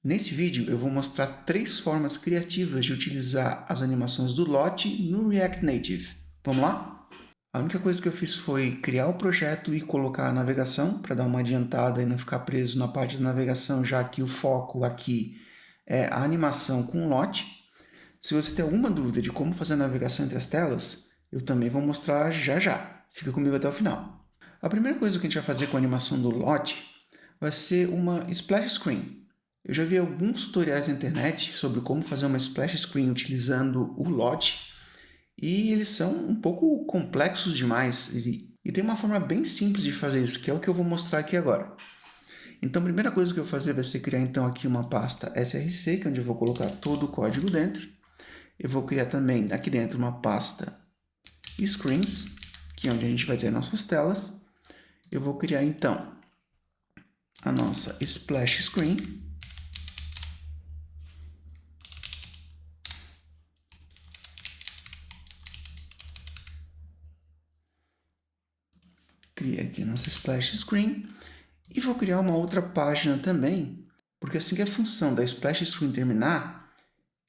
Nesse vídeo eu vou mostrar 3 formas criativas de utilizar as animações do Lottie no React Native. Vamos lá? A única coisa que eu fiz foi criar o projeto e colocar a navegação para dar uma adiantada e não ficar preso na parte da navegação, já que o foco aqui é a animação com o Lottie. Se você tem alguma dúvida de como fazer a navegação entre as telas, eu também vou mostrar já já. Fica comigo até o final. A primeira coisa que a gente vai fazer com a animação do Lottie vai ser uma splash screen. Eu já vi alguns tutoriais na internet sobre como fazer uma splash screen utilizando o Lottie e eles são um pouco complexos demais e tem uma forma bem simples de fazer isso, que é o que eu vou mostrar aqui agora. Então a primeira coisa que eu vou fazer vai ser criar então aqui uma pasta src, que é onde eu vou colocar todo o código dentro. Eu vou criar também aqui dentro uma pasta screens, que é onde a gente vai ter nossas telas. Eu vou criar então a nossa splash screen. Criei aqui a nossa splash screen e vou criar uma outra página também, porque assim que a função da splash screen terminar,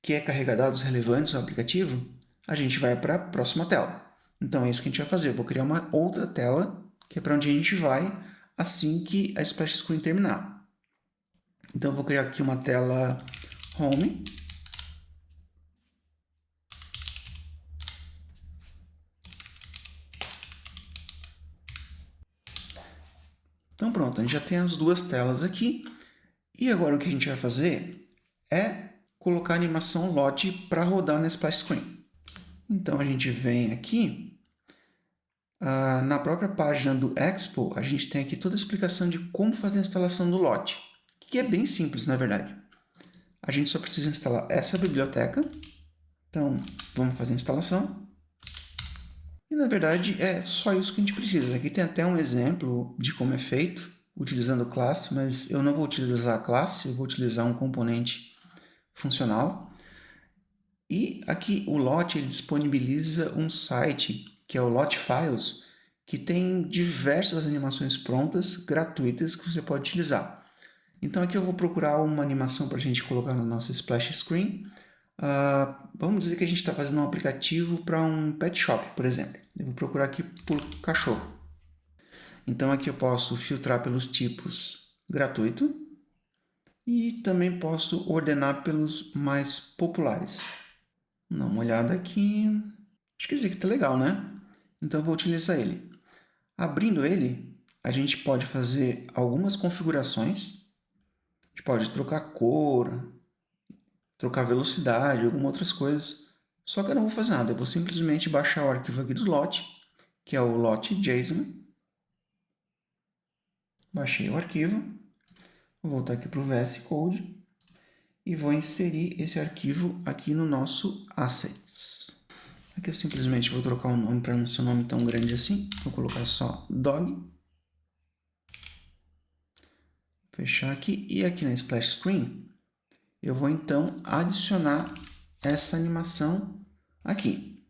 que é carregar dados relevantes no aplicativo, a gente vai para a próxima tela. Então é isso que a gente vai fazer. Eu vou criar uma outra tela, que é para onde a gente vai assim que a splash screen terminar. Então eu vou criar aqui uma tela home. Então pronto, a gente já tem as duas telas aqui. E agora o que a gente vai fazer é colocar a animação Lottie para rodar na splash screen. Então a gente vem aqui, na própria página do Expo, a gente tem aqui toda a explicação de como fazer a instalação do Lottie, que é bem simples na verdade. A gente só precisa instalar essa biblioteca. Então vamos fazer a instalação. E na verdade é só isso que a gente precisa. Aqui tem até um exemplo de como é feito, utilizando classe, mas eu não vou utilizar a classe, eu vou utilizar um componente funcional. E aqui o Lottie ele disponibiliza um site, que é o Lottie Files, que tem diversas animações prontas, gratuitas, que você pode utilizar. Então aqui eu vou procurar uma animação para a gente colocar na nossa splash screen. Vamos dizer que a gente está fazendo um aplicativo para um pet shop, por exemplo. Eu vou procurar aqui por cachorro. Então aqui eu posso filtrar pelos tipos gratuito e também posso ordenar pelos mais populares. Vou dar uma olhada aqui. Acho que esse aqui está legal, né? Então eu vou utilizar ele. Abrindo ele, a gente pode fazer algumas configurações. A gente pode trocar cor, trocar velocidade, algumas outras coisas. Só que eu não vou fazer nada, eu vou simplesmente baixar o arquivo aqui do Lottie, que é o Lottie.json. Baixei o arquivo, vou voltar aqui para o VS Code e vou inserir esse arquivo aqui no nosso Assets. Aqui eu simplesmente vou trocar o nome para não ser um nome tão grande assim, vou colocar só dog. Fechar aqui e aqui na Splash Screen eu vou então adicionar essa animação aqui.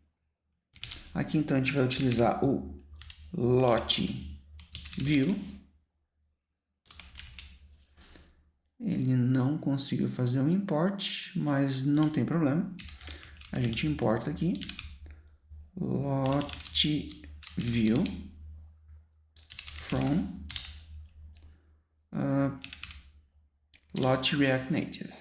Aqui então a gente vai utilizar o Lottie View. Ele não conseguiu fazer um import, mas não tem problema. A gente importa aqui Lottie View from Lottie React Native.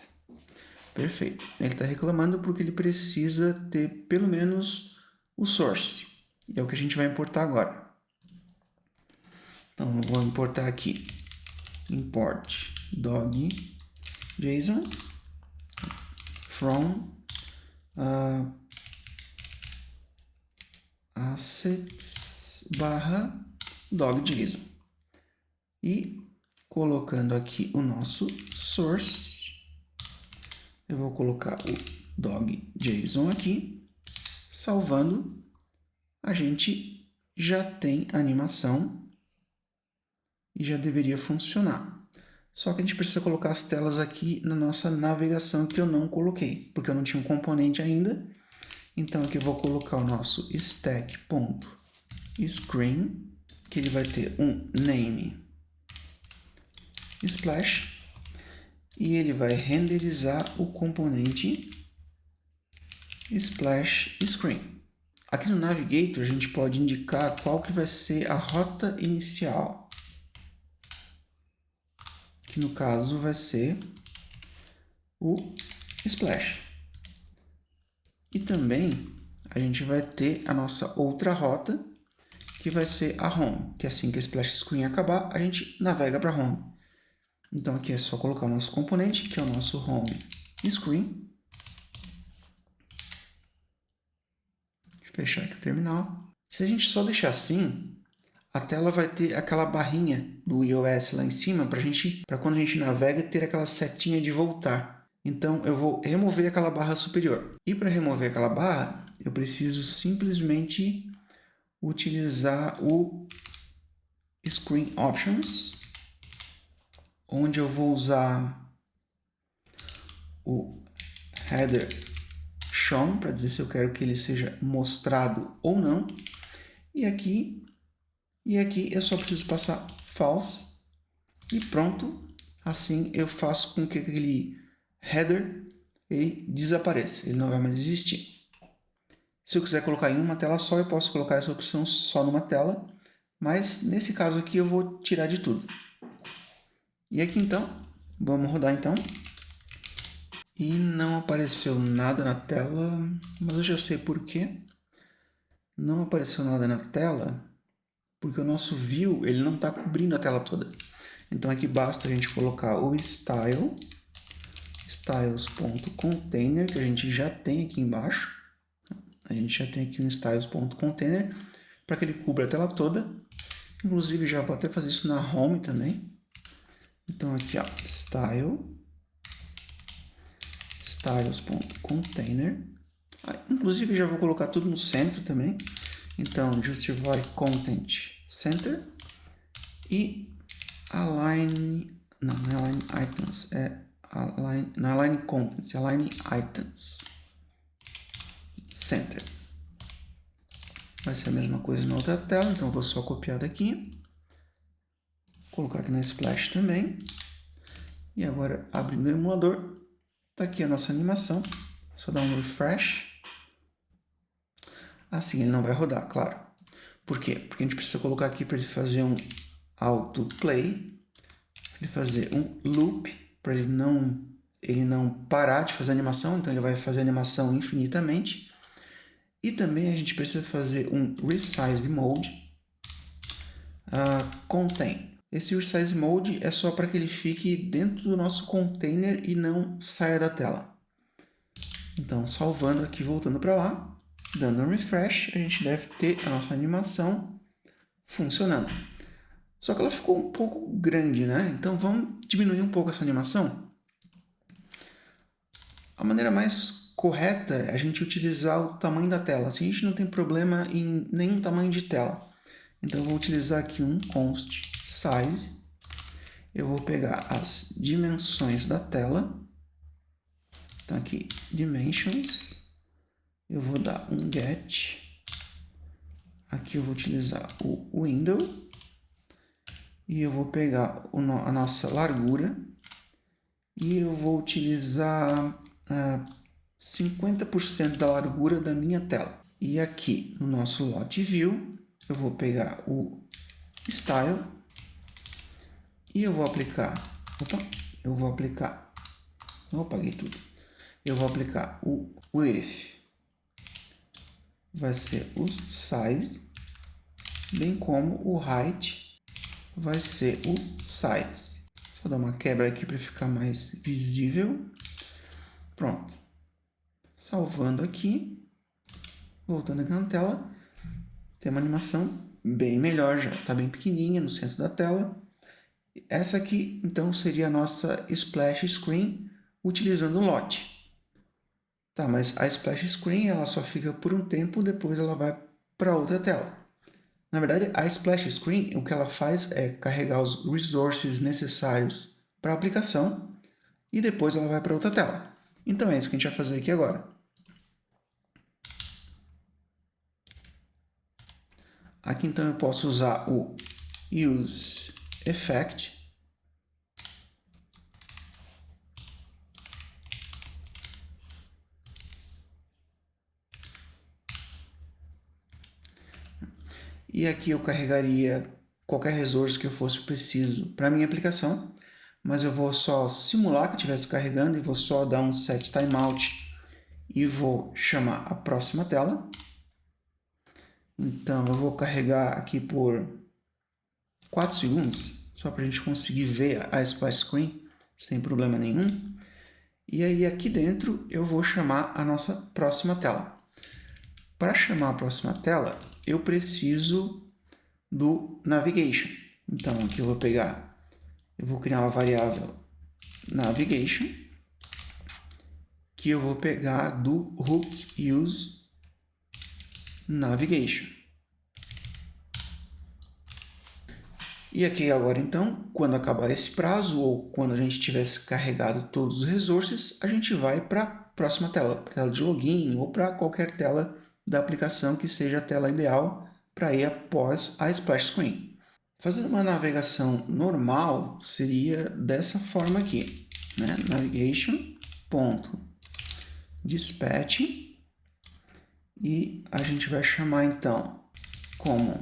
Perfeito. Ele está reclamando porque ele precisa ter pelo menos o source. E é o que a gente vai importar agora. Então, eu vou importar aqui import dog.json from assets /dog.json. E colocando aqui o nosso source, eu vou colocar o dog.json aqui, salvando, a gente já tem a animação e já deveria funcionar. Só que a gente precisa colocar as telas aqui na nossa navegação que eu não coloquei, porque eu não tinha um componente ainda. Então aqui eu vou colocar o nosso stack.screen, que ele vai ter um name splash. e ele vai renderizar o componente Splash Screen. Aqui no Navigator a gente pode indicar qual que vai ser a rota inicial, que no caso vai ser o Splash. E também a gente vai ter a nossa outra rota, que vai ser a Home, que assim que a Splash Screen acabar, a gente navega para Home. Então aqui é só colocar o nosso componente, que é o nosso Home Screen. Deixa eu fechar aqui o terminal. Se a gente só deixar assim, a tela vai ter aquela barrinha do iOS lá em cima para quando a gente navega ter aquela setinha de voltar. Então eu vou remover aquela barra superior. E para remover aquela barra, eu preciso simplesmente utilizar o Screen Options, onde eu vou usar o Header Shown para dizer se eu quero que ele seja mostrado ou não. E aqui eu só preciso passar False e pronto. Assim eu faço com que aquele header ele desapareça, ele não vai mais existir. Se eu quiser colocar em uma tela só, eu posso colocar essa opção só numa tela, mas nesse caso aqui eu vou tirar de tudo. E aqui então, vamos rodar então. E não apareceu nada na tela, mas eu já sei por quê. Não apareceu nada na tela porque o nosso view ele não está cobrindo a tela toda. Então aqui basta a gente colocar o style, styles.container, que a gente já tem aqui embaixo. A gente já tem aqui um styles.container para que ele cubra a tela toda. Inclusive já vou até fazer isso na home também. Então aqui ó, styles.container. Inclusive já vou colocar tudo no centro também. Então justify content center e align, não é align items, é align, não é align contents, é align items center. Vai ser a mesma coisa na outra tela, então eu vou só copiar daqui, colocar aqui na Splash também. E agora abrindo o emulador, tá aqui a nossa animação, só dar um refresh. Assim ele não vai rodar, claro. Por quê? Porque a gente precisa colocar aqui para ele fazer um autoplay, ele fazer um loop, para ele não parar de fazer animação, então ele vai fazer animação infinitamente. E também a gente precisa fazer um resize mode contain. Esse resize mode é só para que ele fique dentro do nosso container e não saia da tela. Então, salvando aqui, voltando para lá, dando um refresh, a gente deve ter a nossa animação funcionando. Só que ela ficou um pouco grande, né? Então vamos diminuir um pouco essa animação. A maneira mais correta é a gente utilizar o tamanho da tela. Assim a gente não tem problema em nenhum tamanho de tela. Então eu vou utilizar aqui um const size. Eu vou pegar as dimensões da tela. Então aqui, dimensions. Eu vou dar um get. Aqui eu vou utilizar o window. E eu vou pegar a nossa largura e eu vou utilizar 50% da largura da minha tela. E aqui no nosso lot view, eu vou pegar o style e eu vou aplicar, apaguei tudo. Eu vou aplicar o width, vai ser o size, bem como o height vai ser o size. Só dar uma quebra aqui para ficar mais visível. Pronto. Salvando aqui. Voltando aqui na tela. Tem uma animação bem melhor já. Está bem pequenininha no centro da tela. Essa aqui, então, seria a nossa Splash Screen utilizando o lot. Tá, mas a Splash Screen ela só fica por um tempo, depois ela vai para outra tela. Na verdade, a Splash Screen, o que ela faz é carregar os resources necessários para a aplicação e depois ela vai para outra tela. Então é isso que a gente vai fazer aqui agora. Aqui então eu posso usar o Use Effect E aqui eu carregaria qualquer resource que eu fosse preciso para a minha aplicação, mas eu vou só simular que estivesse carregando e vou só dar um set timeout e vou chamar a próxima tela. Então eu vou carregar aqui por 4 segundos, só para a gente conseguir ver a splash screen sem problema nenhum. E aí aqui dentro eu vou chamar a nossa próxima tela. Para chamar a próxima tela, eu preciso do navigation. Então aqui eu vou criar uma variável navigation, que eu vou pegar do hook use navigation. E aqui agora então, quando acabar esse prazo ou quando a gente tivesse carregado todos os resources, a gente vai para a próxima tela, tela de login ou para qualquer tela da aplicação que seja a tela ideal para ir após a splash screen. Fazendo uma navegação normal seria dessa forma aqui, né? Navigation.dispatch e a gente vai chamar então como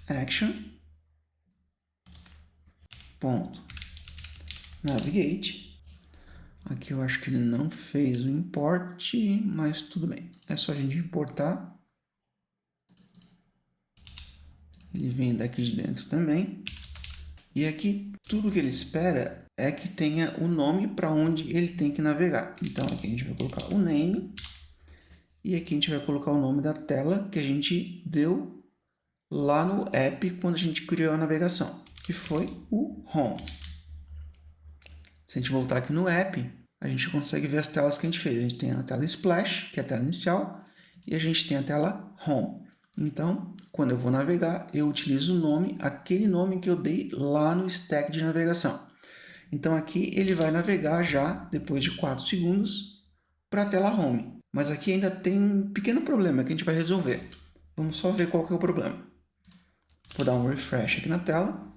action.navigate. Aqui eu acho que ele não fez o import, mas tudo bem. É só a gente importar. Ele vem daqui de dentro também. E aqui tudo que ele espera é que tenha o nome para onde ele tem que navegar. Então aqui a gente vai colocar o name. E aqui a gente vai colocar o nome da tela que a gente deu lá no app quando a gente criou a navegação, que foi o Home. Se a gente voltar aqui no app, a gente consegue ver as telas que a gente fez. A gente tem a tela Splash, que é a tela inicial, e a gente tem a tela Home. Então, quando eu vou navegar, eu utilizo o nome, aquele nome que eu dei lá no stack de navegação. Então, aqui ele vai navegar já, depois de 4 segundos, para a tela Home. Mas aqui ainda tem um pequeno problema que a gente vai resolver. Vamos só ver qual que é o problema. Vou dar um refresh aqui na tela.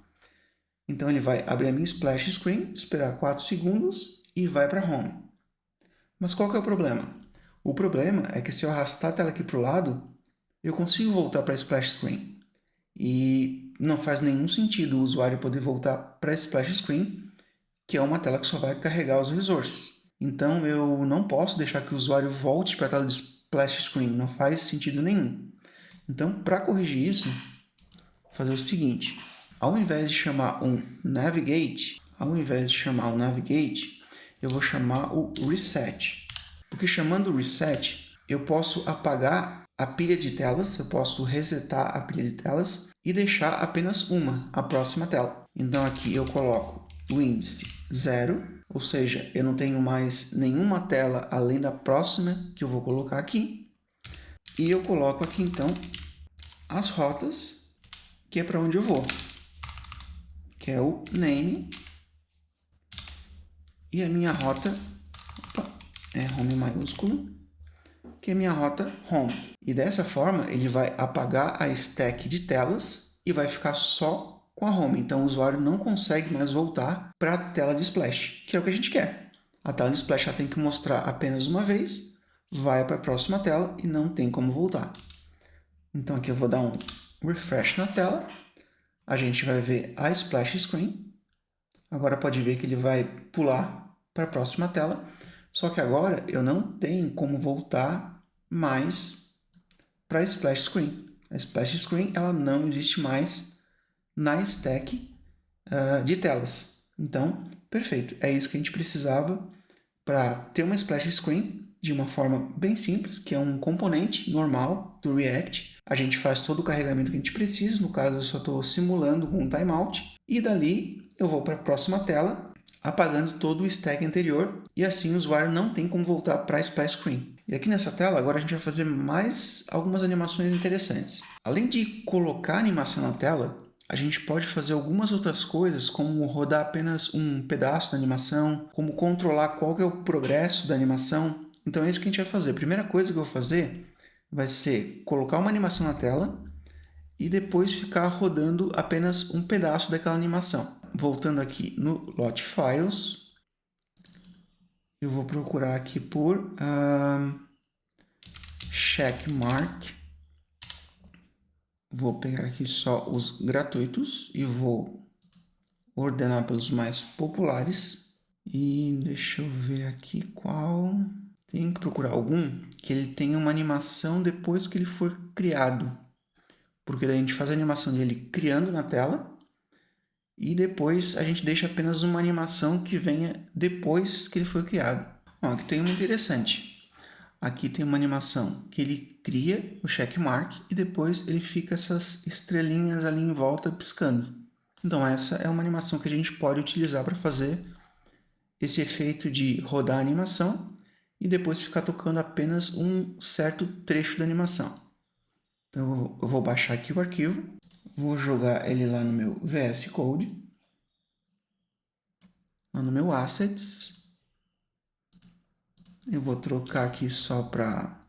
Então, ele vai abrir a minha splash screen, esperar 4 segundos e vai para Home. Mas qual que é o problema? O problema é que se eu arrastar a tela aqui para o lado, eu consigo voltar para a splash screen. E não faz nenhum sentido o usuário poder voltar para a splash screen, que é uma tela que só vai carregar os resources. Então, eu não posso deixar que o usuário volte para a tela de splash screen, não faz sentido nenhum. Então, para corrigir isso, vou fazer o seguinte. Ao invés de chamar um navigate, eu vou chamar o reset. Porque chamando o reset, eu posso apagar a pilha de telas, eu posso resetar a pilha de telas e deixar apenas uma, a próxima tela. Então aqui eu coloco o índice 0, ou seja, eu não tenho mais nenhuma tela além da próxima que eu vou colocar aqui. E eu coloco aqui então as rotas, que é para onde eu vou, que é o name, e a minha rota é home maiúsculo, que é a minha rota home. E dessa forma ele vai apagar a stack de telas e vai ficar só com a home. Então o usuário não consegue mais voltar para a tela de splash, que é o que a gente quer. A tela de splash ela tem que mostrar apenas uma vez, vai para a próxima tela e não tem como voltar. Então aqui eu vou dar um refresh na tela. A gente vai ver a splash screen. Agora pode ver que ele vai pular para a próxima tela. Só que agora eu não tenho como voltar mais para a splash screen. A splash screen ela não existe mais na stack de telas. Então, perfeito. É isso que a gente precisava para ter uma splash screen de uma forma bem simples, que é um componente normal do React. A gente faz todo o carregamento que a gente precisa. No caso, eu só estou simulando com um timeout. E dali eu vou para a próxima tela, apagando todo o stack anterior. E assim o usuário não tem como voltar para a splash screen. E aqui nessa tela, agora a gente vai fazer mais algumas animações interessantes. Além de colocar a animação na tela, a gente pode fazer algumas outras coisas, como rodar apenas um pedaço da animação, como controlar qual que é o progresso da animação. Então é isso que a gente vai fazer. A primeira coisa que eu vou fazer vai ser colocar uma animação na tela e depois ficar rodando apenas um pedaço daquela animação. Voltando aqui no Lot Files, eu vou procurar aqui por checkmark. vou pegar aqui só os gratuitos e vou ordenar pelos mais populares. E deixa eu ver aqui qual... Tem que procurar algum que ele tenha uma animação depois que ele for criado. Porque daí a gente faz a animação dele criando na tela e depois a gente deixa apenas uma animação que venha depois que ele foi criado. Ó, aqui tem uma interessante. Aqui tem uma animação que ele cria o checkmark e depois ele fica essas estrelinhas ali em volta piscando. Então essa é uma animação que a gente pode utilizar para fazer esse efeito de rodar a animação e depois ficar tocando apenas um certo trecho da animação. Então eu vou baixar aqui o arquivo, vou jogar ele lá no meu VS Code, lá no meu Assets. Eu vou trocar aqui só para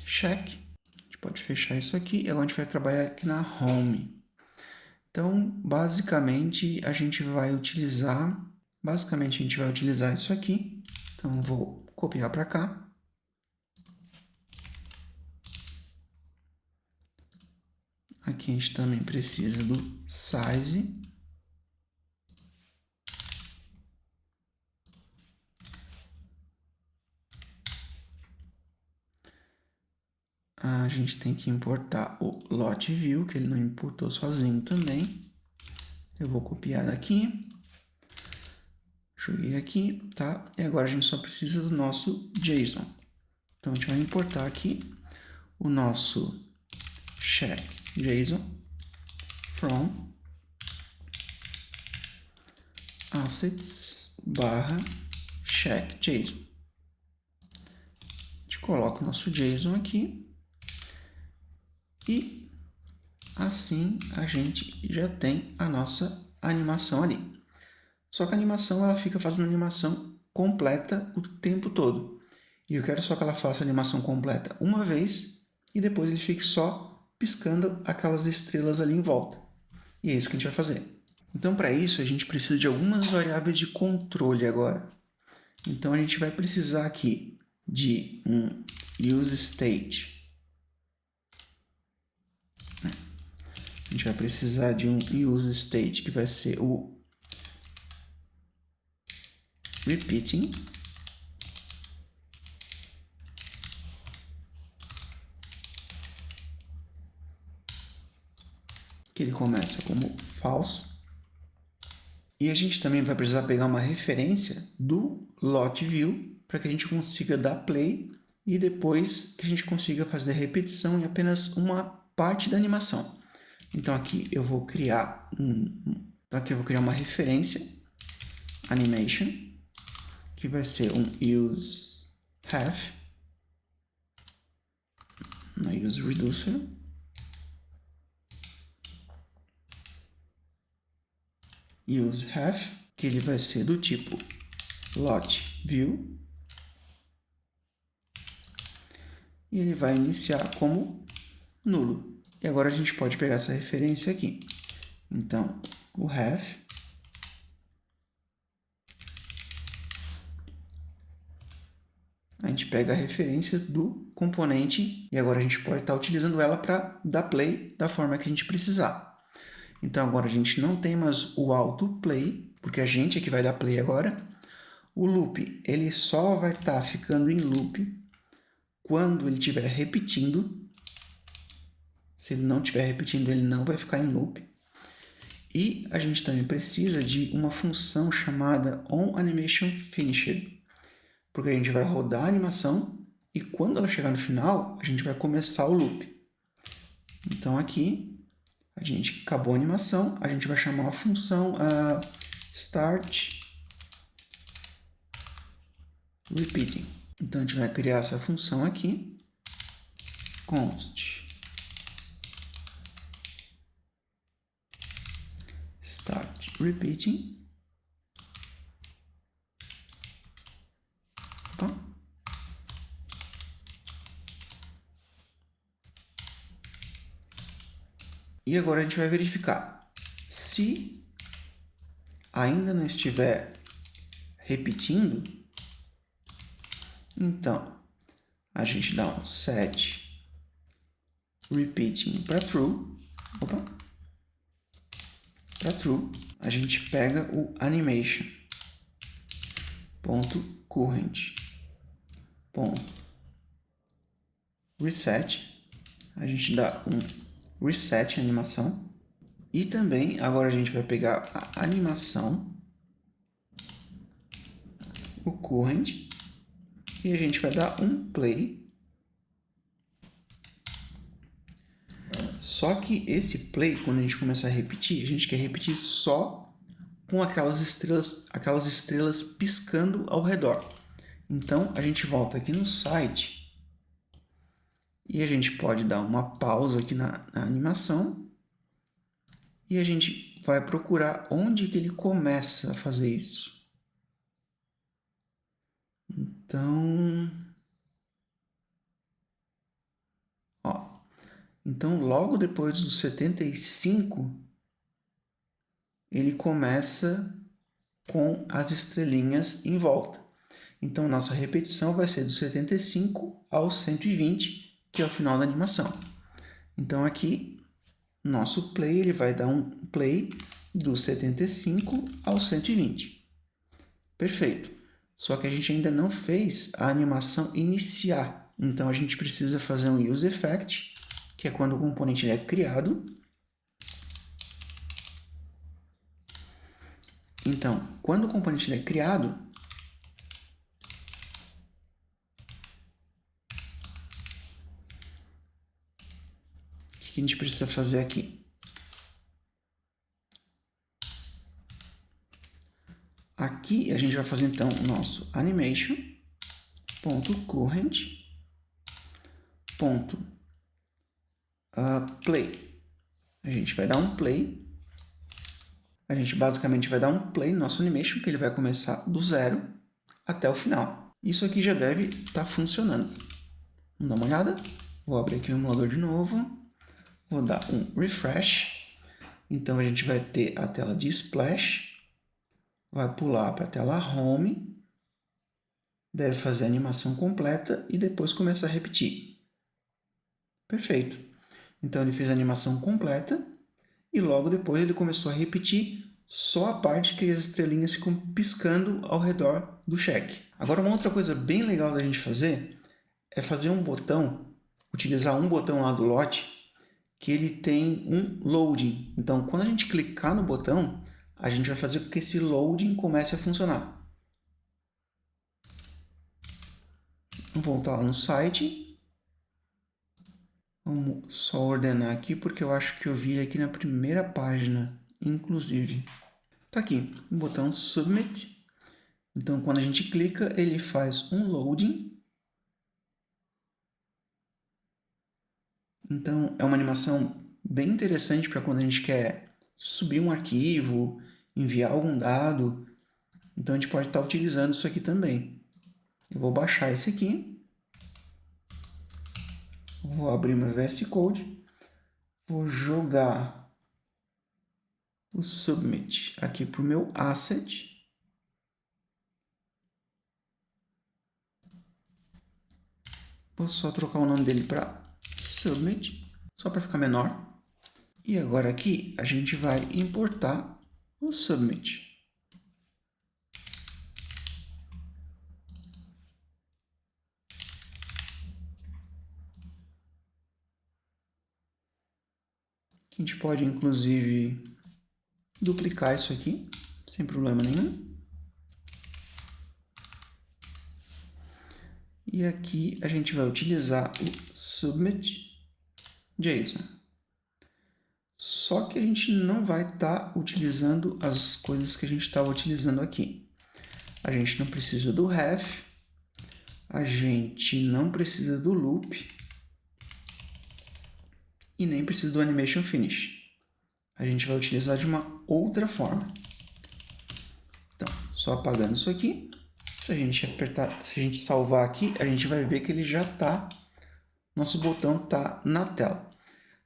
check. A gente pode fechar isso aqui e agora a gente vai trabalhar aqui na Home. Então, basicamente, a gente vai utilizar isso aqui. Então, vou copiar para cá. Aqui a gente também precisa do size. A gente tem que importar o lot view, que ele não importou sozinho também. Eu vou copiar daqui. Joguei aqui, tá? E agora a gente só precisa do nosso JSON. Então a gente vai importar aqui o nosso check JSON from assets barra check JSON. A gente coloca o nosso JSON aqui e assim a gente já tem a nossa animação ali. Só que a animação ela fica fazendo animação completa o tempo todo. E eu quero só que ela faça a animação completa uma vez e depois ele fique só piscando aquelas estrelas ali em volta. E é isso que a gente vai fazer. Então, para isso, a gente precisa de algumas variáveis de controle agora. Então, a gente vai precisar aqui de um useState. A gente vai precisar de um useState que vai ser o repeating. Que ele começa como false. E a gente também vai precisar pegar uma referência do lot view para que a gente consiga dar play e depois que a gente consiga fazer a repetição em apenas uma parte da animação. Então aqui eu vou criar uma referência animation que vai ser um use have na use reducer. Use have, que ele vai ser do tipo lot view e ele vai iniciar como nulo. E agora a gente pode pegar essa referência aqui. Então, o have a gente pega a referência do componente e agora a gente pode estar utilizando ela para dar play da forma que a gente precisar. Então agora a gente não tem mais o autoplay, porque a gente é que vai dar play agora. O loop, ele só vai estar ficando em loop quando ele estiver repetindo. Se ele não estiver repetindo, ele não vai ficar em loop. E a gente também precisa de uma função chamada onAnimationFinished, porque a gente vai rodar a animação e quando ela chegar no final, a gente vai começar o loop. Então aqui a gente acabou a animação, a gente vai chamar a função start repeating. Então a gente vai criar essa função aqui, const start repeating. Opa. E agora a gente vai verificar. Se ainda não estiver repetindo, então a gente dá um set repeating para true, para true, a gente pega o animation ponto current ponto reset, a gente dá um reset animação, e também agora a gente vai pegar a animação, o current, e a gente vai dar um play. Só que esse play, quando a gente começar a repetir, a gente quer repetir só com aquelas estrelas piscando ao redor. Então, a gente volta aqui no site e a gente pode dar uma pausa aqui na animação e a gente vai procurar onde que ele começa a fazer isso. Então, então logo depois dos 75, ele começa com as estrelinhas em volta. Então, nossa repetição vai ser do 75 ao 120, que é o final da animação. Então, aqui, nosso play, ele vai dar um play do 75 ao 120. Perfeito. Só que a gente ainda não fez a animação iniciar. Então, a gente precisa fazer um use effect, que é quando o componente é criado. Então, quando o componente é criado, o que a gente precisa fazer aqui? Aqui a gente vai fazer então o nosso animation.current.play. A gente vai dar um play. A gente basicamente vai dar um play no nosso animation, que ele vai começar do zero até o final. Isso aqui já deve estar funcionando. Vamos dar uma olhada. Vou abrir aqui o emulador de novo. Vou dar um refresh. Então a gente vai ter a tela de splash. Vai pular para a tela home. Deve fazer a animação completa e depois começar a repetir. Perfeito. Então ele fez a animação completa e logo depois ele começou a repetir só a parte que as estrelinhas ficam piscando ao redor do cheque. Agora, uma outra coisa bem legal da gente fazer é fazer um botão, utilizar um botão lá do lote, que ele tem um loading. Então, quando a gente clicar no botão, a gente vai fazer com que esse loading comece a funcionar. Vamos voltar lá no site. Vamos só ordenar aqui, porque eu acho que eu vi aqui na primeira página, inclusive. Tá aqui, o botão Submit. Então, quando a gente clica, ele faz um loading. Então, é uma animação bem interessante para quando a gente quer subir um arquivo, enviar algum dado. Então, a gente pode estar utilizando isso aqui também. Eu vou baixar esse aqui. Vou abrir meu VS Code. Vou jogar o Submit aqui para o meu asset. Vou só trocar o nome dele para Submit, só para ficar menor. E agora aqui a gente vai importar o Submit. A gente pode, inclusive, duplicar isso aqui, sem problema nenhum. E aqui a gente vai utilizar o Submit JSON. Só que a gente não vai estar utilizando as coisas que a gente estava utilizando aqui. A gente não precisa do ref, a gente não precisa do loop e nem precisa do animation finish. A gente vai utilizar de uma outra forma. Então, só apagando isso aqui. Se a gente apertar, se a gente salvar aqui, a gente vai ver que ele já está, nosso botão está na tela.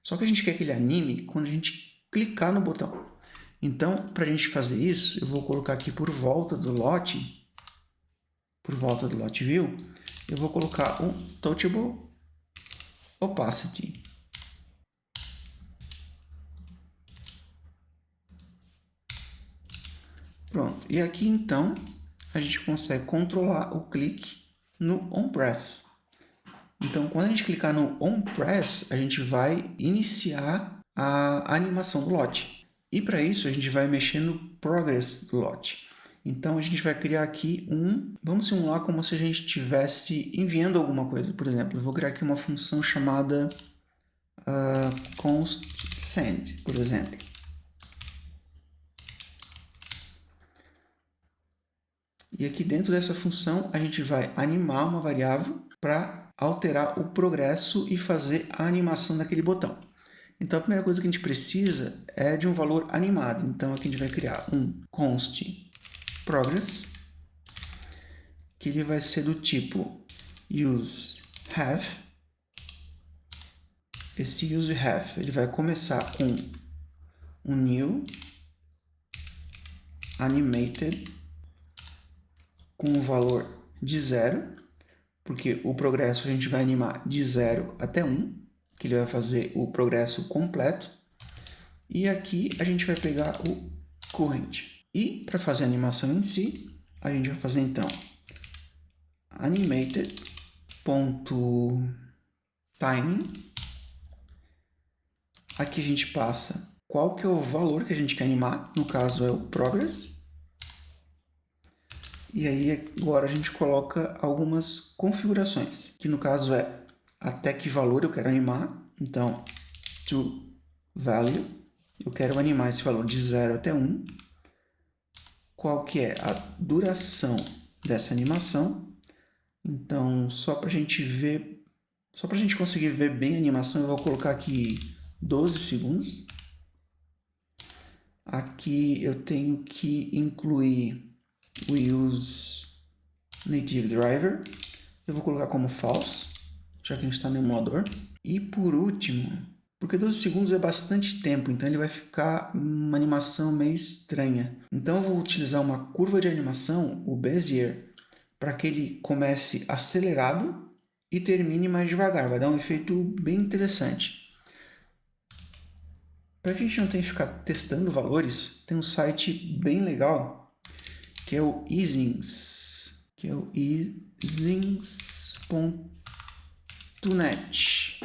Só que a gente quer que ele anime quando a gente clicar no botão. Então, para a gente fazer isso, eu vou colocar aqui por volta do lote view, eu vou colocar um touchable opacity. Pronto. E aqui, então, a gente consegue controlar o clique no OnPress. Então, quando a gente clicar no OnPress, a gente vai iniciar a animação do lote. E para isso, a gente vai mexer no Progress do lote. Então, a gente vai criar aqui vamos simular como se a gente estivesse enviando alguma coisa. Por exemplo, eu vou criar aqui uma função chamada const send, por exemplo. E aqui dentro dessa função, a gente vai animar uma variável para alterar o progresso e fazer a animação daquele botão. Então, a primeira coisa que a gente precisa é de um valor animado. Então, aqui a gente vai criar um const progress, que ele vai ser do tipo useHave. Esse useHave ele vai começar com um new animated com um valor de 0, porque o progresso a gente vai animar de 0 até 1, que ele vai fazer o progresso completo. E aqui a gente vai pegar o current. E para fazer a animação em si, a gente vai fazer então animated.timing. Aqui a gente passa qual que é o valor que a gente quer animar, no caso é o progress. E aí agora a gente coloca algumas configurações, que no caso é até que valor eu quero animar. Então, toValue, eu quero animar esse valor de 0 até 1. Qual que é a duração dessa animação. Então, só para a gente ver, só para a gente conseguir ver bem a animação, eu vou colocar aqui 12 segundos. Aqui eu tenho que incluir o use native driver. Eu vou colocar como false, já que a gente está no emulador. E por último, porque 12 segundos é bastante tempo, então ele vai ficar uma animação meio estranha. Então eu vou utilizar uma curva de animação, o Bezier, para que ele comece acelerado e termine mais devagar. Vai dar um efeito bem interessante. Para que a gente não tenha que ficar testando valores, tem um site bem legal, que é o Easings, easings.net.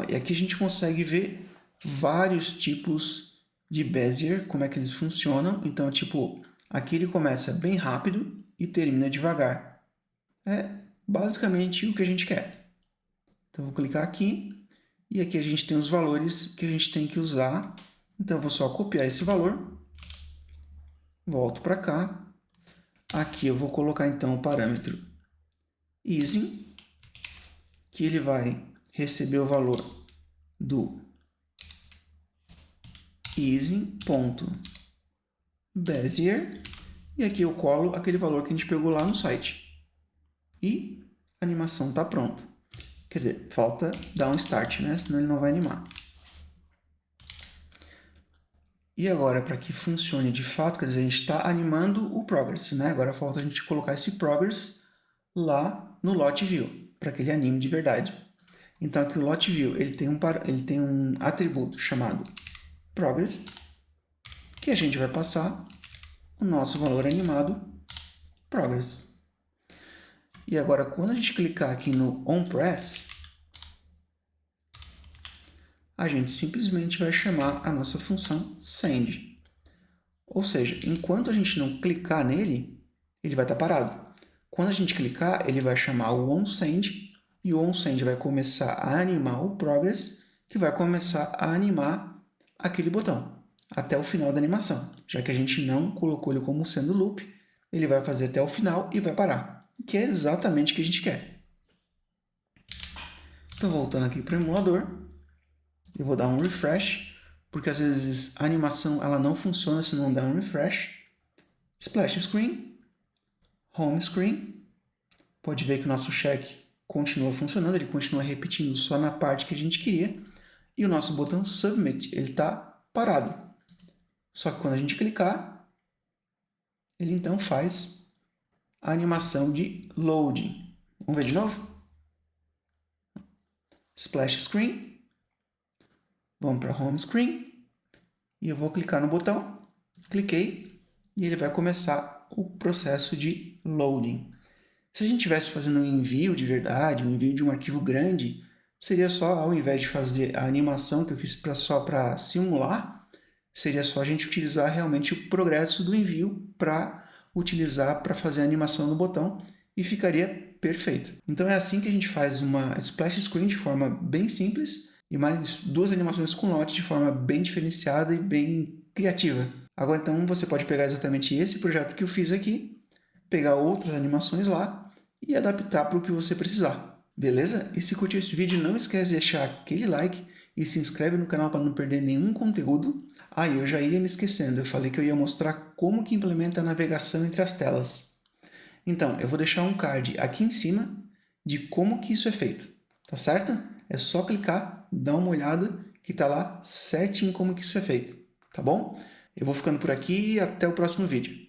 E aqui a gente consegue ver vários tipos de Bezier, como é que eles funcionam. Então, tipo, aqui ele começa bem rápido e termina devagar. É basicamente o que a gente quer. Então, vou clicar aqui e aqui a gente tem os valores que a gente tem que usar. Então, eu vou só copiar esse valor, volto para cá. Aqui eu vou colocar então o parâmetro easing, que ele vai receber o valor do easing.bezier, e aqui eu colo aquele valor que a gente pegou lá no site. E a animação está pronta. Quer dizer, falta dar um start, né? Senão ele não vai animar. E agora, para que funcione de fato, quer dizer, a gente está animando o progress, né? Agora falta a gente colocar esse progress lá no lot view, para que ele anime de verdade. Então, aqui o lot view ele tem um atributo chamado progress, que a gente vai passar o nosso valor animado progress. E agora, quando a gente clicar aqui no OnPress, a gente simplesmente vai chamar a nossa função send. Ou seja, enquanto a gente não clicar nele, ele vai estar parado. Quando a gente clicar, ele vai chamar o onSend, e o onSend vai começar a animar o progress, que vai começar a animar aquele botão, até o final da animação. Já que a gente não colocou ele como sendo loop, ele vai fazer até o final e vai parar, que é exatamente o que a gente quer. Então, voltando aqui para o emulador, eu vou dar um refresh, porque às vezes a animação ela não funciona se não der um refresh. Splash Screen, Home Screen. Pode ver que o nosso check continua funcionando, ele continua repetindo só na parte que a gente queria. E o nosso botão Submit, ele está parado. Só que quando a gente clicar, ele então faz a animação de loading. Vamos ver de novo? Splash Screen. Vamos para Home Screen. e eu vou clicar no botão, cliquei, e ele vai começar o processo de loading. Se a gente estivesse fazendo um envio de verdade, um envio de um arquivo grande, seria só, ao invés de fazer a animação que eu fiz só para simular, seria só a gente utilizar realmente o progresso do envio para utilizar para fazer a animação no botão e ficaria perfeito. Então é assim que a gente faz uma splash screen de forma bem simples e mais duas animações com lote de forma bem diferenciada e bem criativa. Agora então você pode pegar exatamente esse projeto que eu fiz aqui, pegar outras animações lá e adaptar para o que você precisar. Beleza? E se curtiu esse vídeo, não esquece de deixar aquele like e se inscreve no canal para não perder nenhum conteúdo. Ah, eu já ia me esquecendo, eu falei que eu ia mostrar como que implementa a navegação entre as telas. Então, eu vou deixar um card aqui em cima de como que isso é feito, tá certo? É só clicar, dar uma olhada que tá lá certinho como que isso é feito, tá bom? Eu vou ficando por aqui e até o próximo vídeo.